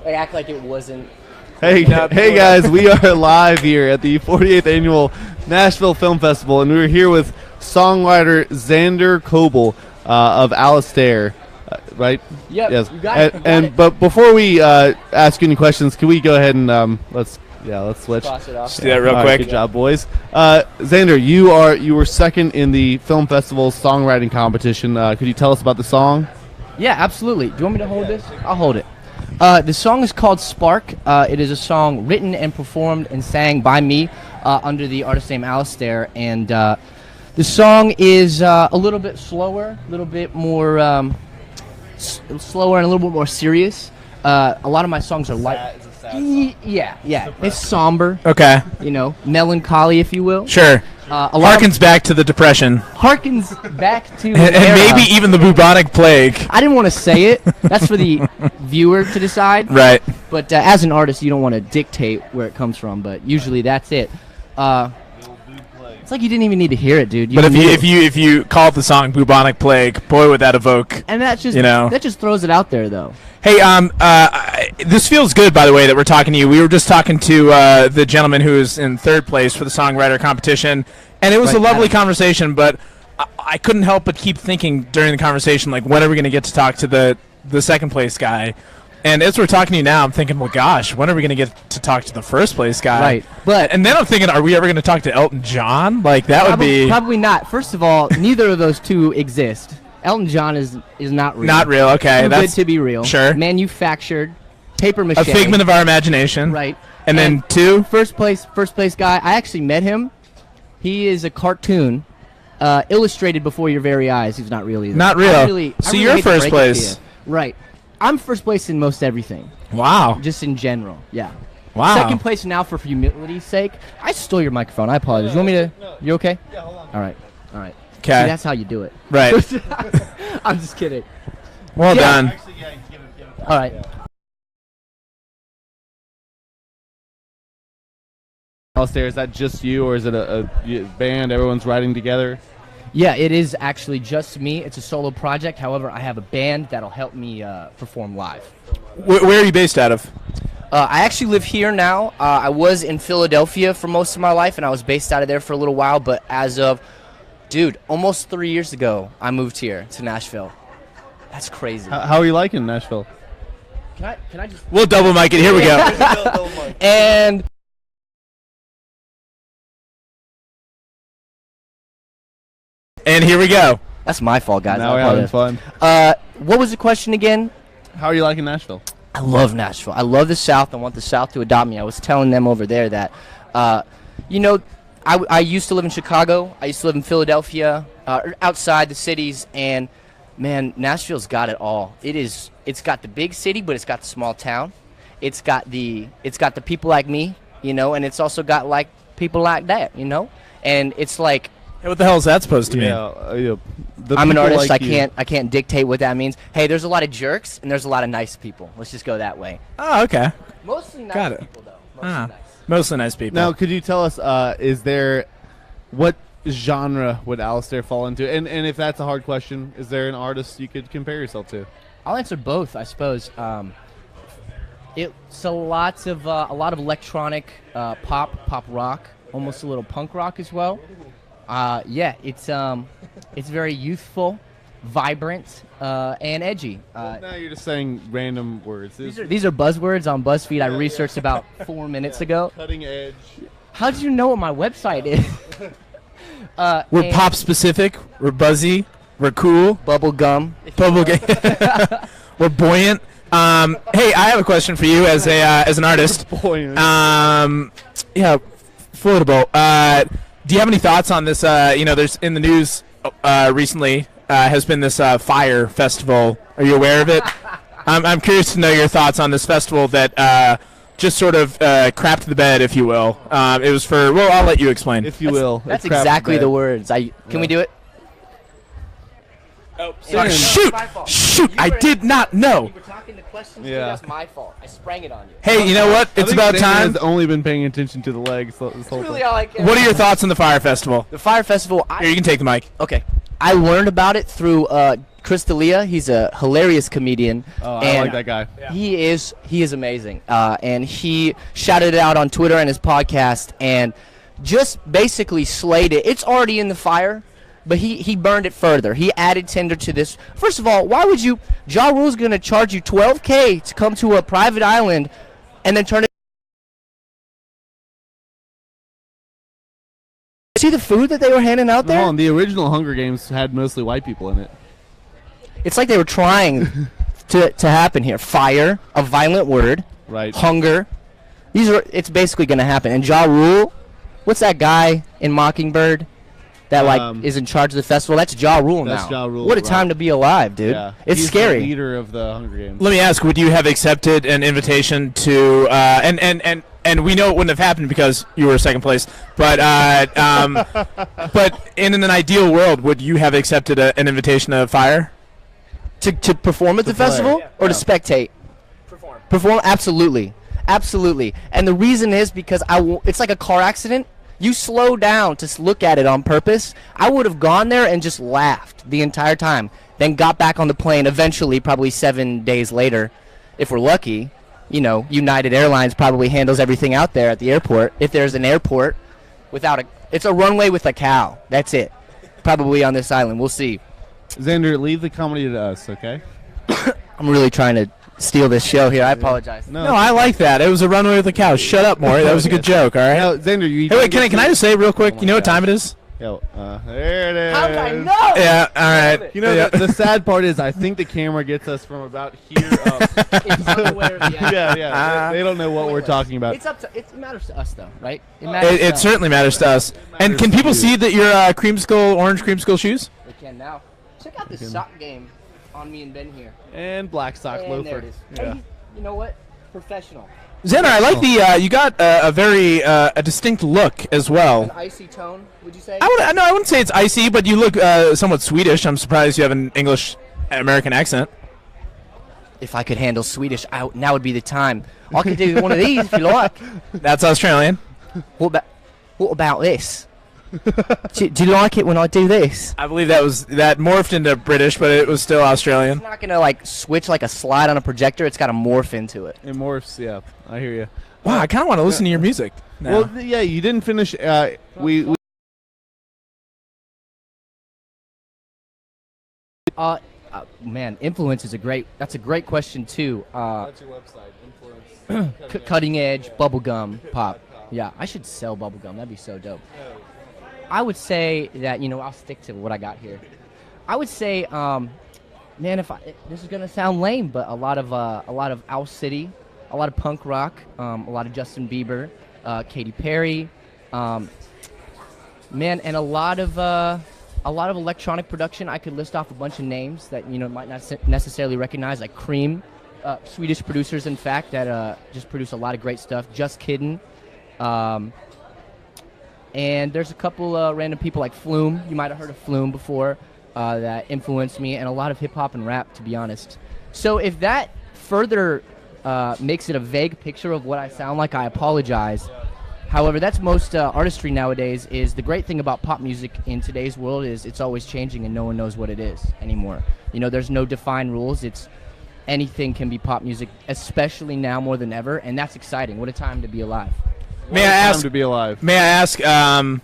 They act like it wasn't. Hey guys, we are live here at the 48th Annual Nashville Film Festival, and we're here with songwriter Zander Koble of ALLISTAIR, right? Yep, yes. you got it. But before we ask any questions, can we go ahead and let's switch. Cross it off. Just do that real quick. Right, good job, boys. Zander, you were second in the film festival songwriting competition. Could you tell us about the song? Yeah, absolutely. Do you want me to hold this? I'll hold it. The song is called Spark. It is a song written and performed and sang by me under the artist name ALLISTAIR. And the song is a little bit slower, a little bit more slower and a little bit more serious. A lot of my songs are light. Yeah. It's somber. Okay. You know, melancholy, if you will. Sure. Harkens back to the Depression. Harkens back to and maybe even the bubonic plague. I didn't want to say it. That's for the viewer to decide. Right. But as an artist, you don't want to dictate where it comes from. But usually that's it. It's like you didn't even need to hear it, dude. But if you call it the song "Bubonic Plague," boy, would that evoke. And that just that just throws it out there, though. Hey, this feels good, by the way, that we're talking to you. We were just talking to the gentleman who is in third place for the songwriter competition, and it was a lovely conversation. But I couldn't help but keep thinking during the conversation, like, when are we going to get to talk to the second place guy? And as we're talking to you now, I'm thinking, well, gosh, when are we going to get to talk to the first place guy? Right. And then I'm thinking, are we ever going to talk to Elton John? Like, that would be... Probably not. First of all, neither of those two exist. Elton John is not real. Not real, okay. Too That's good to be real. Sure. Manufactured. Paper mache. A figment of our imagination. Right. And then two? First place guy. I actually met him. He is a cartoon. Illustrated before your very eyes. He's not real either. Not real. So you're first place. Right. I'm first place in most everything. Wow. Just in general, yeah. Wow. Second place now for humility's sake. I stole your microphone. I apologize. You want me to? You okay? Yeah, hold on. All right. Okay. That's how you do it. Right. I'm just kidding. Well done. Actually, yeah, give it. All right. ALLISTAIR, is that just you, or is it a band? Everyone's writing together? Yeah, it is actually just me. It's a solo project. However, I have a band that'll help me perform live. Where are you based out of? I actually live here now. I was in Philadelphia for most of my life, and I was based out of there for a little while. But as of, almost 3 years ago, I moved here to Nashville. That's crazy. How are you liking Nashville? Can I just... We'll double mic it. Here we go. And... And here we go. That's my fault, guys. Now we're having fun. What was the question again? How are you liking Nashville? I love Nashville. I love the South. I want the South to adopt me. I was telling them over there that, I used to live in Chicago. I used to live in Philadelphia, outside the cities, and man, Nashville's got it all. It's got the big city, but it's got the small town. It's got the people like me, and it's also got like people like that, and it's like. Hey, what the hell is that supposed to mean? I'm an artist. Like I can't dictate what that means. Hey, there's a lot of jerks and there's a lot of nice people. Let's just go that way. Oh, okay. Mostly nice people, though. Mostly nice people. Now, could you tell us, what genre would ALLISTAIR fall into? And if that's a hard question, is there an artist you could compare yourself to? I'll answer both, I suppose. It's a lot of electronic pop rock, almost a little punk rock as well. It's very youthful, vibrant, and edgy. Now you're just saying random words. These are buzzwords on BuzzFeed. I researched about 4 minutes ago. Cutting edge. How did you know what my website is? We're pop specific. We're buzzy. We're cool. Bubble gum. We're buoyant. Hey, I have a question for you as an artist. Buoyant. Floatable. Do you have any thoughts on this? There's in the news recently has been this Fire Festival. Are you aware of it? I'm curious to know your thoughts on this festival that just sort of crapped the bed, if you will. It was for. Well, I'll let you explain. If you will. That's exactly the words. Can we do it? Oh, sorry. Shoot! I did not know. You were talking to questions. Yeah. That's my fault. I sprang it on you. Hey, you know what? It's about time. Has only been paying attention to the legs this whole That's really time. all I care. What are your thoughts on the Fire Festival? The Fire Festival. Here, you can take the mic. Okay. I learned about it through Chris D'Elia. He's a hilarious comedian. Oh, I like that guy. Yeah. He is amazing. And he shouted it out on Twitter and his podcast and just basically slayed it. It's already in the fire, but he burned it further. He added Tinder to this. First of all, why would you? Ja Rule's going to charge you $12K to come to a private island and then turn it. See the food that they were handing out there? No, the original Hunger Games had mostly white people in it. It's like they were trying to happen here. Fire, a violent word, right? Hunger. It's basically going to happen. And Ja Rule, what's that guy in Mockingbird that is in charge of the festival? That's Ja Rule now. That's Ja Rule. What a time to be alive, dude. Yeah. It's He's scary. The leader of the Hunger Games. Let me ask: would you have accepted an invitation to? And we know it wouldn't have happened because you were second place. But but in an ideal world, would you have accepted an invitation to Fire? To perform at the festival or to spectate? Perform, absolutely. Absolutely. And the reason is because it's like a car accident. You slow down to look at it on purpose. I would have gone there and just laughed the entire time, then got back on the plane eventually, probably 7 days later, if we're lucky. You know, United Airlines probably handles everything out there at the airport. If there's an airport it's a runway with a cow. That's it. Probably on this island. We'll see. Xander, leave the comedy to us, okay? I'm really trying to steal this show here. I apologize. No, I like that. It was a runway with a cow. Shut up, Morey. That was a good joke, all right? No, Xander, you hey, wait, can I just say real quick, you know what time it is? Yo, there it is. How did I know? Yeah, all right. You know, the sad part is I think the camera gets us from about here up. It's unaware of the action. Yeah. They don't know what we're talking about. It matters to us, though, right? It certainly matters to us. And can people see that your orange creamsicle shoes? They can now. Check out this sock game on me and Ben here. And black sock And loafer. there it is. Yeah. Hey, you know what? Professional. Xander, I like the you got a very a distinct look as well. An icy tone, would you say? I wouldn't say it's icy, but you look somewhat Swedish. I'm surprised you have an English American accent. If I could handle Swedish, now would be the time. I could do one of these if you like. That's Australian. What about this? do you like it when I do this? I believe that morphed into British, but it was still Australian. It's not gonna like switch like a slide on a projector. It's got to morph into it. It morphs, yeah. I hear you. Wow, I kind of want to listen to your music now. Well, yeah, you didn't finish. Man, influence is that's a great question too. What's your website? Influence. Cutting edge bubblegum pop. Yeah, I should sell bubblegum. That'd be so dope. I would say that, I'll stick to what I got here. I would say, man, this is gonna sound lame, but a lot of Owl City, a lot of punk rock, a lot of Justin Bieber, Katy Perry, man, and a lot of electronic production. I could list off a bunch of names that might not necessarily recognize, like Cream, Swedish producers, in fact, that just produce a lot of great stuff. Just Kidding. And there's a couple random people like Flume. You might have heard of Flume before, that influenced me, and a lot of hip-hop and rap, to be honest. So if that further makes it a vague picture of what I sound like, I apologize. However, that's most artistry nowadays. Is the great thing about pop music in today's world is it's always changing and no one knows what it is anymore. There's no defined rules. It's anything can be pop music, especially now more than ever, and that's exciting. What a time to be alive. May I ask? To be alive. May I ask? I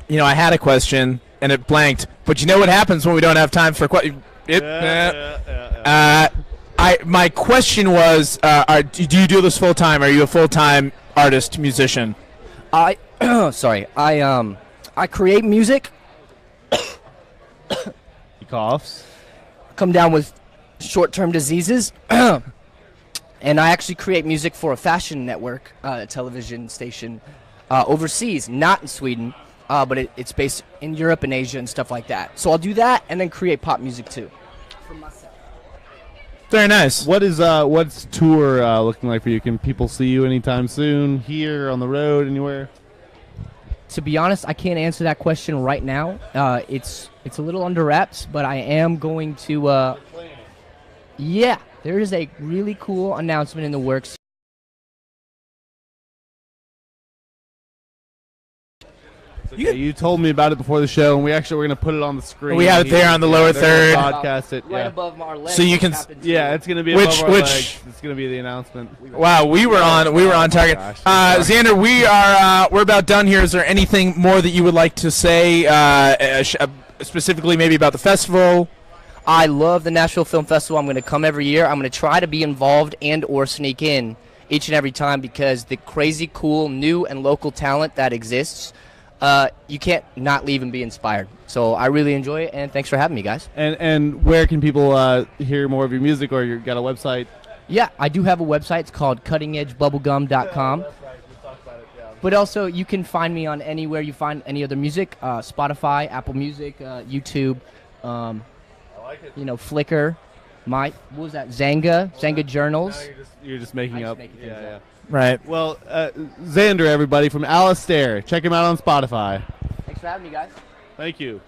had a question and it blanked. But you know what happens when we don't have time for questions? My question was: do you do this full time? Are you a full time artist, musician? I create music. He coughs. Come down with short-term diseases. And I actually create music for a fashion network, television station, overseas, not in Sweden, but it's based in Europe and Asia and stuff like that. So I'll do that and then create pop music too. For myself. Very nice. What's tour looking like for you? Can people see you anytime soon? Here, on the road, anywhere? To be honest, I can't answer that question right now. It's a little under wraps, but I am going to. Yeah. There is a really cool announcement in the works. Okay, you told me about it before the show, and we're going to put it on the screen. We have it there on the lower third. Podcast it, right above our legs. So you can. Yeah, it's going to be above our legs. It's going to be the announcement. Wow, we were on target. Zander, we're about done here. Is there anything more that you would like to say, specifically maybe about the festival? I love the Nashville Film Festival. I'm going to come every year. I'm going to try to be involved and or sneak in each and every time because the crazy, cool, new, and local talent that exists, you can't not leave and be inspired. So I really enjoy it, and thanks for having me, guys. And where can people hear more of your music, or you got a website? Yeah, I do have a website. It's called cuttingedgebubblegum.com. Yeah, that's right. We talked about it, yeah. But also, you can find me on anywhere you find any other music, Spotify, Apple Music, YouTube, Flickr. What was that? Zanga Journals. You're just making up. Yeah. Right. Well, Zander, everybody from ALLISTAIR, check him out on Spotify. Thanks for having me, guys. Thank you.